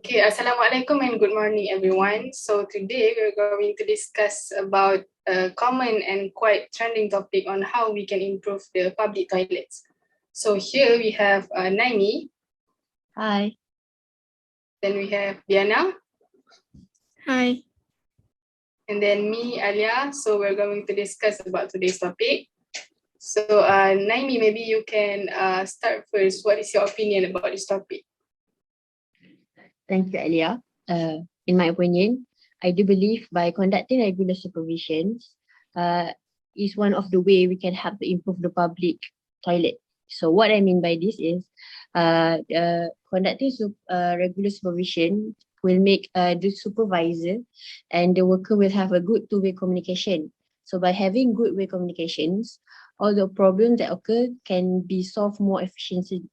Okay, Assalamualaikum and good morning everyone. So today we're going to discuss about a common and quite trending topic on how we can improve the public toilets. So here we have Naimi, Hi. then we have Diana, Hi. and then me, Alleya. So we're going to discuss about today's topic. So Naimi, maybe you can start first. What is your opinion about this topic? Thank you, Alleya. In my opinion, I do believe by conducting regular supervisions is one of the way we can help to improve the public toilet. So what I mean by this is conducting regular supervision will make the supervisor and the worker will have a good two-way communication. So by having good way communications, all the problems that occur can be solved more efficiently.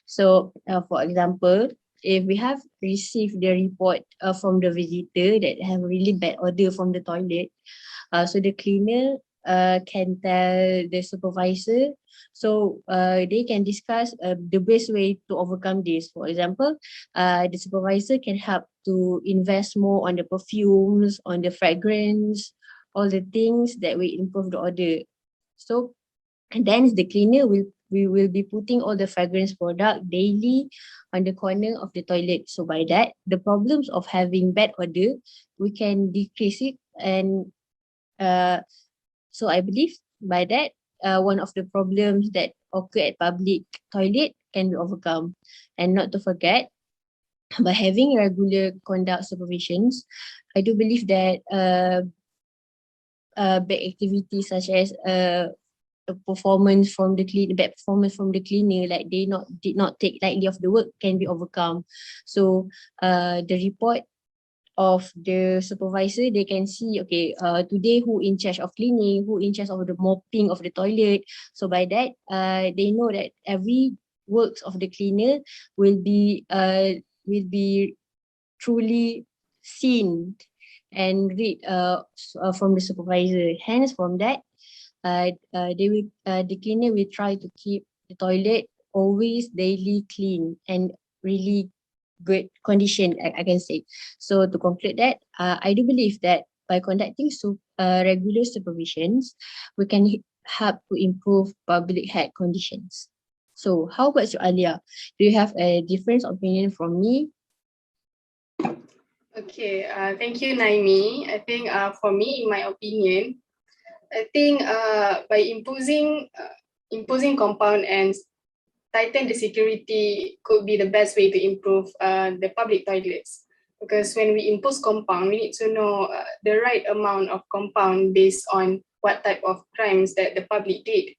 So, for example, if we have received the report from the visitor that have really bad odor from the toilet, so the cleaner can tell the supervisor, so they can discuss the best way to overcome this. For example, the supervisor can help to invest more on the perfumes, on the fragrance, all the things that will improve the odor. So, and then the cleaner we will be putting all the fragrance product daily on the corner of the toilet. So by that, the problems of having bad odor, we can decrease it. And so I believe by that, one of the problems that occur at public toilet can be overcome. And not to forget, by having regular conduct supervisions, I do believe that bad activities such as performance from the bad performance from the cleaner, like they did not take lightly of the work, can be overcome. So the report of the supervisor, they can see, okay, today who in charge of cleaning, who in charge of the mopping of the toilet. So by that, they know that every works of the cleaner will be truly seen and read from the supervisor. Hence, from that, the cleaner will try to keep the toilet always daily clean and really good condition, I can say. So to conclude that, I do believe that by conducting regular supervisions, we can help to improve public health conditions. So how about you, Alleya? Do you have a different opinion from me? Okay, thank you, Naimi. I think for me, in my opinion, I think by imposing compound and tighten the security could be the best way to improve the public toilets. Because when we impose compound, we need to know the right amount of compound based on what type of crimes that the public did.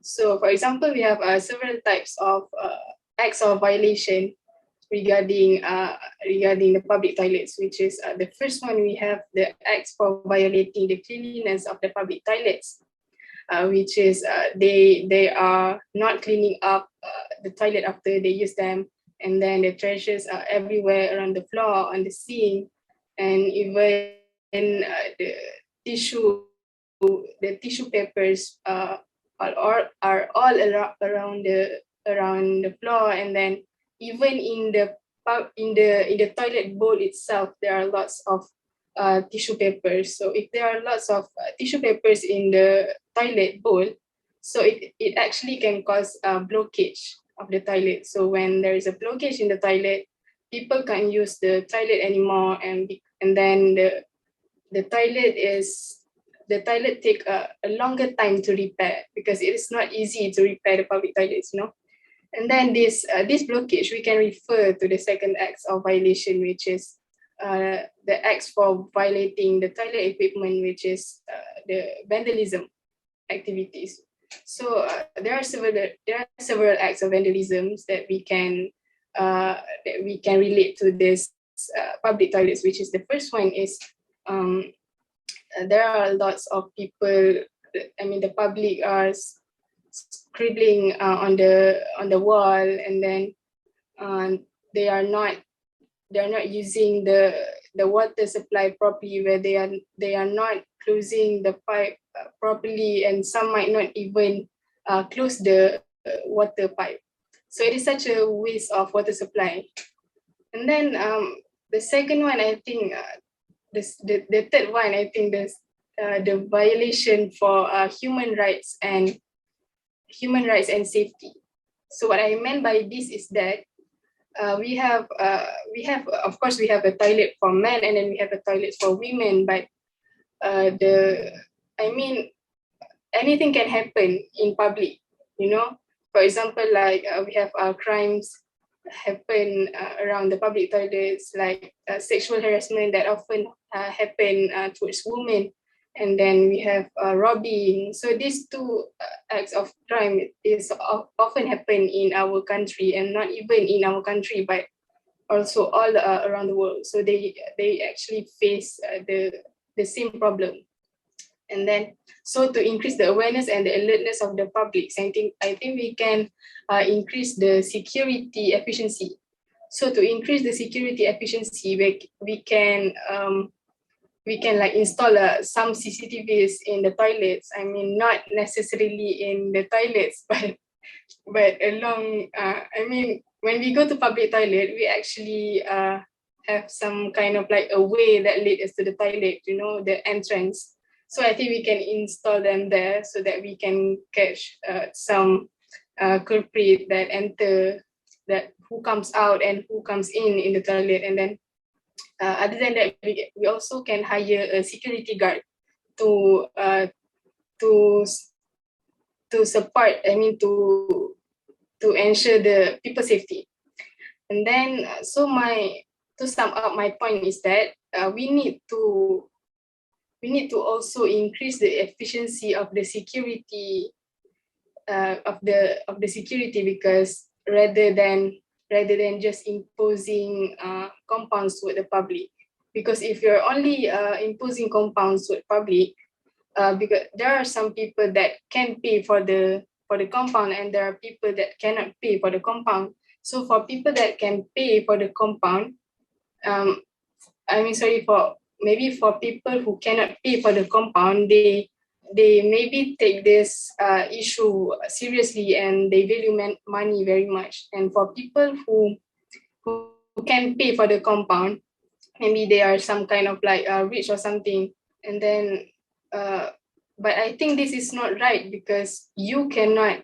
So, for example, we have several types of acts of violation regarding the public toilets, which is the first one. We have the acts for violating the cleanliness of the public toilets, which is they are not cleaning up the toilet after they use them, and then the treasures are everywhere around the floor, on the sink, and even the tissue the tissue papers are all around the floor, and then even in the toilet bowl itself there are lots of tissue papers. So if there are lots of tissue papers in the toilet bowl, so it actually can cause a blockage of the toilet. So when there is a blockage in the toilet, people can't use the toilet anymore, and then the toilet take a longer time to repair, because it is not easy to repair the public toilets, you know. And then this blockage, we can refer to the second act of violation, which is the acts for violating the toilet equipment, which is the vandalism activities. So there are several acts of vandalisms that we can relate to this public toilets, which is the first one is there are lots of people. I mean, the public are scribbling on the wall, and then they are not using the water supply properly, where they are not closing the pipe properly, and some might not even close the water pipe. So it is such a waste of water supply. And then the second one, I think, the third one, I think the violation for human rights and safety. So what I meant by this is that we have of course we have a toilet for men and then we have a toilet for women, but anything can happen in public, you know. For example, like we have crimes happen around the public toilets, like sexual harassment that often happen towards women, and then we have robbing. So these two acts of crime is often happen in our country, and not even in our country, but also all around the world. So they actually face the same problem. And then, so to increase the awareness and the alertness of the public, I think we can increase the security efficiency. So to increase the security efficiency, we can like install some CCTVs in the toilets. I mean, not necessarily in the toilets, but along. When we go to public toilet, we actually have some kind of like a way that leads us to the toilet. You know, the entrance. So I think we can install them there so that we can catch some culprit that enter, that who comes out and who comes in the toilet. And then other than that, we also can hire a security guard to support. To ensure the people safety. And then to sum up my point is that we need to also increase the efficiency of the security of the security, because rather than just imposing compounds to the public, because if you're only imposing compounds to the public, because there are some people that can pay for the compound, and there are people that cannot pay for the compound. So for people that can pay for the compound, for people who cannot pay for the compound, they maybe take this issue seriously, and they value money very much. And for people who can pay for the compound, maybe they are some kind of like rich or something, and then but I think this is not right, because you cannot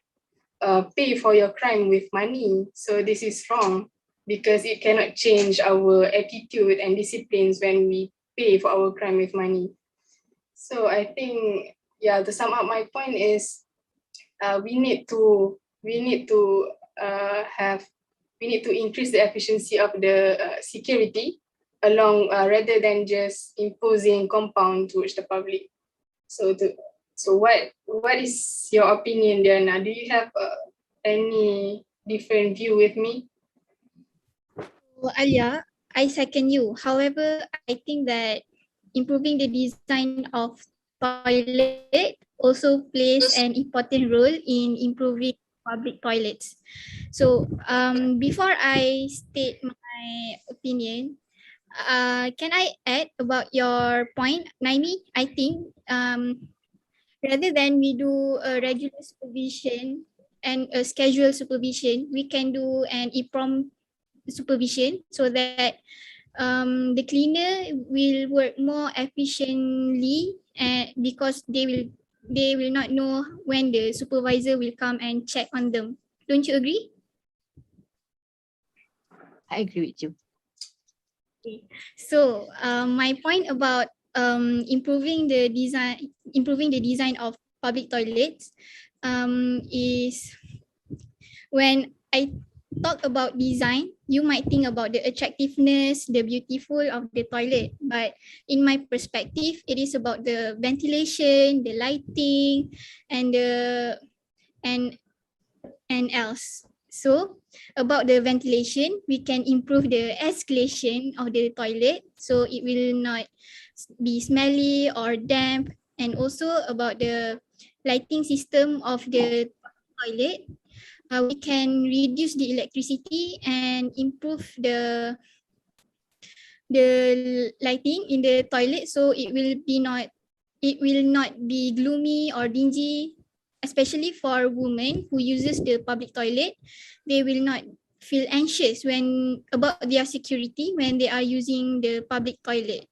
pay for your crime with money. So this is wrong, because it cannot change our attitude and disciplines when we pay for our crime with money. So I think, to sum up my point is, we need to increase the efficiency of the security along, rather than just imposing compound towards the public. So what is your opinion, Diana? Do you have any different view with me? Well, Alleya, I second you. However, I think that improving the design of toilet also plays an important role in improving public toilets. So before I state my opinion, can I add about your point, Naimi? I think rather than we do a regular supervision and a scheduled supervision, we can do an EPROM supervision, so that the cleaner will work more efficiently, because they will not know when the supervisor will come and check on them. Don't you agree? I agree with you. Okay. So my point about improving the design of public toilets is, when I talk about design, you might think about the attractiveness, the beautiful of the toilet. But in my perspective, it is about the ventilation, the lighting, and else. So about the ventilation, we can improve the escalation of the toilet, so it will not be smelly or damp. And also about the lighting system of the toilet, we can reduce the electricity and improve the lighting in the toilet, so it will not be gloomy or dingy especially for women who uses the public toilet, they will not feel anxious when about their security when they are using the public toilet.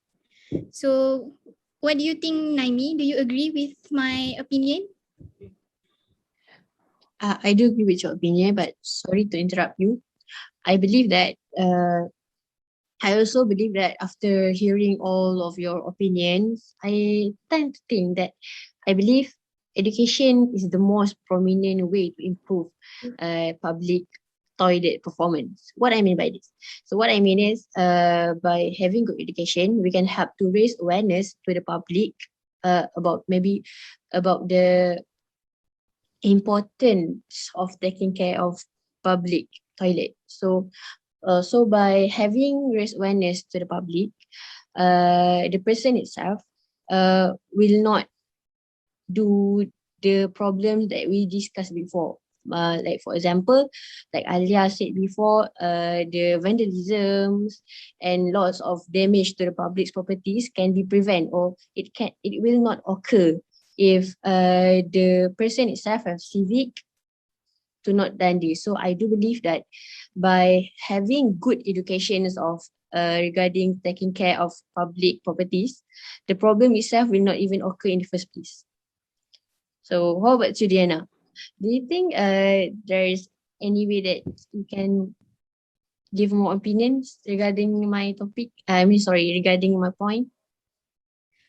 So what do you think, Naimi? Do you agree with my opinion? I do agree with your opinion, but sorry to interrupt you. I believe that I also believe that after hearing all of your opinions, I tend to think that I believe education is the most prominent way to improve public toilet performance. What I mean by this? So what I mean is by having good education, we can help to raise awareness to the public about the importance of taking care of public toilet. So by having raised awareness to the public, the person itself will not do the problems that we discussed before. Like for example, like Alleya said before, the vandalisms and lots of damage to the public's properties can be prevented, or it will not occur if the person itself have civic to not done this. So I do believe that by having good educations of regarding taking care of public properties, the problem itself will not even occur in the first place. So how about you, Diana? Do you think there is any way that you can give more opinions regarding my topic? Regarding my point.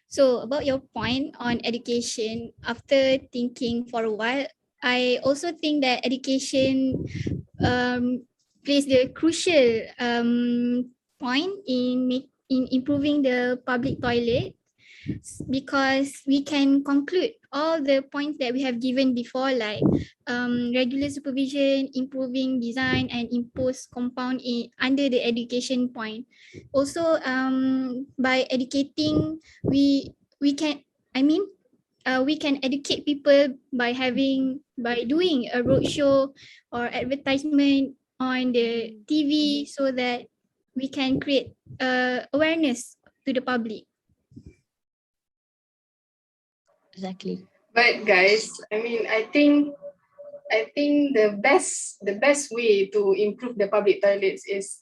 So about your point on education, after thinking for a while, I also think that education plays the crucial point in improving the public toilet, because we can conclude all the points that we have given before, like regular supervision, improving design, and impose compound under the education point. Also, by educating, we can, we can educate people by doing a roadshow or advertisement on the TV, so that we can create awareness to the public. Exactly. But guys, I think the best way to improve the public toilets is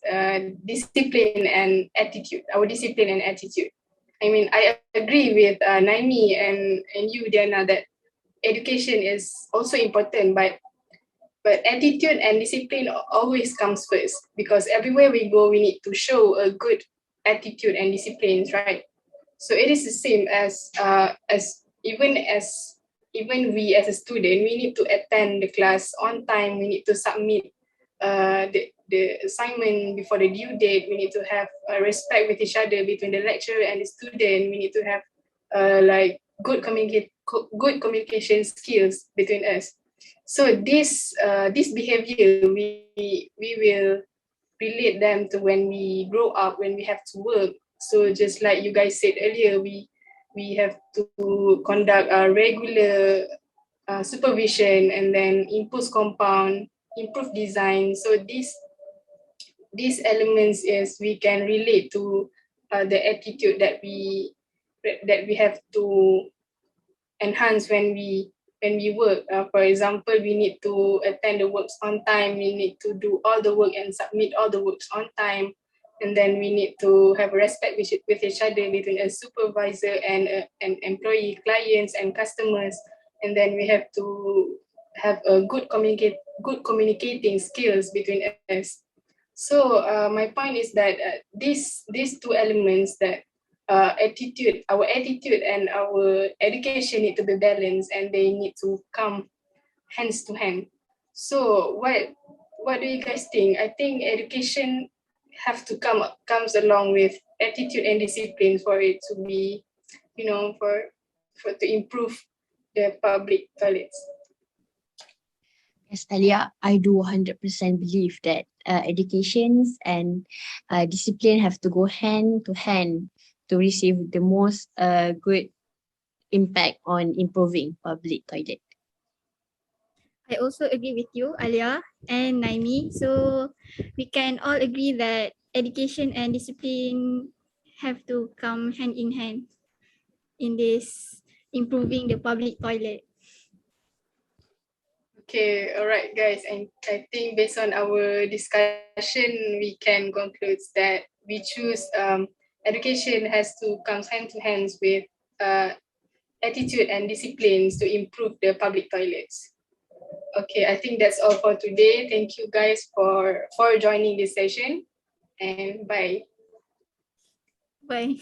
discipline and attitude. Our discipline and attitude. I agree with Naimi and you, Diana, that education is also important, but attitude and discipline always comes first, because everywhere we go, we need to show a good attitude and disciplines, right? So it is the same as even we as a student, we need to attend the class on time. We need to submit the assignment before the due date. We need to have respect with each other between the lecturer and the student. We need to have like good communication skills between us. So this behavior we will relate them to when we grow up, when we have to work. So just like you guys said earlier, we have to conduct a regular supervision, and then impose compound, improve design. So these elements is we can relate to the attitude that we have to enhance when we work. For example, we need to attend the works on time. We need to do all the work and submit all the works on time. And then we need to have respect with each other between a supervisor and an employee, clients and customers. And then we have to have a good communicating skills between us. So my point is that these two elements, that our attitude and our education need to be balanced, and they need to come hands to hand. So what do you guys think? I think education have to comes along with attitude and discipline for it to be, for to improve the public toilets. Yes, Talia, I do 100% believe that educations and discipline have to go hand to hand to receive the most good impact on improving public toilet. I also agree with you, Alleya and Naimi. So we can all agree that education and discipline have to come hand in hand in this improving the public toilet. Okay, all right, guys. And I think based on our discussion, we can conclude that we choose education has to come hand to hand with attitude and disciplines to improve the public toilets. Okay, I think that's all for today. Thank you guys for joining this session, and bye. Bye.